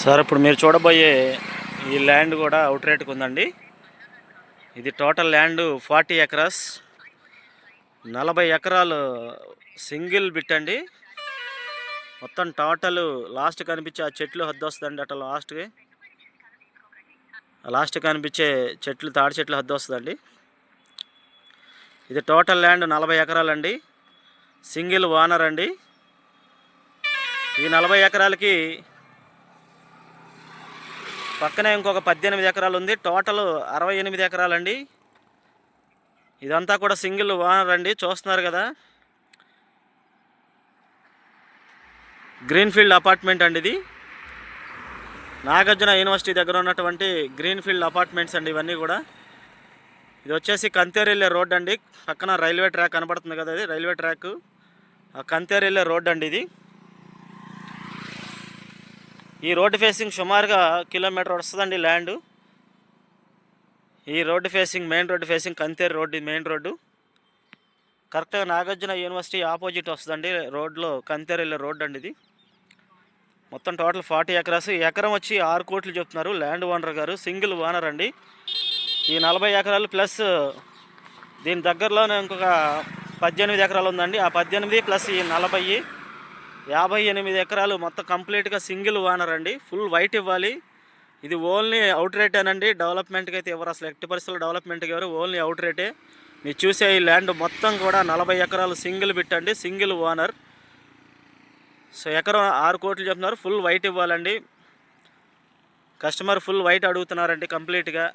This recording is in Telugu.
సార్ ఇప్పుడు మీరు చూడబోయే ఈ ల్యాండ్ కూడా అవుట్ రేట్కి ఉందండి. ఇది టోటల్ ల్యాండ్ 40 ఎకరాస్, 40 ఎకరాలు సింగిల్ బిట్ అండి. మొత్తం టోటల్ లాస్ట్ కనిపించే ఆ చెట్లు హద్దు వస్తుందండి. అట్లా లాస్ట్ కనిపించే చెట్లు తాడి చెట్లు హద్దు వస్తుందండి. ఇది టోటల్ ల్యాండ్ 40 ఎకరాలండి, సింగిల్ ఓనర్ అండి. ఈ 40 ఎకరాలకి పక్కనే ఇంకొక 18 ఎకరాలు ఉంది. టోటల్ 68 ఎకరాలండి. ఇదంతా కూడా సింగిల్ ఓనర్ అండి. చూస్తున్నారు కదా, గ్రీన్ఫీల్డ్ అపార్ట్మెంట్ అండి. ఇది నాగార్జున యూనివర్సిటీ దగ్గర ఉన్నటువంటి గ్రీన్ఫీల్డ్ అపార్ట్మెంట్స్ అండి ఇవన్నీ కూడా. ఇది వచ్చేసి కంతేరెళ్ళే రోడ్ అండి. పక్కన రైల్వే ట్రాక్ కనబడుతుంది కదా, ఇది రైల్వే ట్రాక్, ఆ కంతేరెళ్ళే రోడ్ అండి ఇది. ఈ రోడ్డు ఫేసింగ్ సుమారుగా కిలోమీటర్ వస్తుందండి ల్యాండ్. ఈ road facing main road facing Kantheru road, main road కరెక్ట్గా నాగార్జున యూనివర్సిటీ ఆపోజిట్ వస్తుందండి. రోడ్లో కంతేరు వెళ్ళే రోడ్డు అండి ఇది. మొత్తం టోటల్ 40 ఎకరాస్. ఎకరం వచ్చి 6 కోట్లు చెప్తున్నారు ల్యాండ్ ఓనర్ గారు. సింగిల్ ఓనర్ అండి. ఈ 40 ఎకరాలు ప్లస్ దీని దగ్గరలోనే ఇంకొక 18 ఎకరాలు ఉందండి. ఆ 18 ప్లస్ ఈ 40, 58 ఎకరాలు మొత్తం కంప్లీట్గా సింగిల్ ఓనర్ అండి. ఫుల్ వైట్ ఇవ్వాలి. ఇది ఓన్లీ అవుట్ రేటేనండి, డెవలప్మెంట్కి అయితే ఎవరు అసలు ఎట్టి పరిస్థితుల్లో డెవలప్మెంట్కి ఎవరు, ఓన్లీ అవుట్ రేటే. మీరు చూసే ఈ ల్యాండ్ మొత్తం కూడా 40 ఎకరాలు సింగిల్ బిట్ అండి, సింగిల్ ఓనర్. సో ఎకరం 6 కోట్లు చెప్తున్నారు. ఫుల్ వైట్ ఇవ్వాలండి. కస్టమర్ ఫుల్ వైట్ అడుగుతున్నారండి కంప్లీట్గా.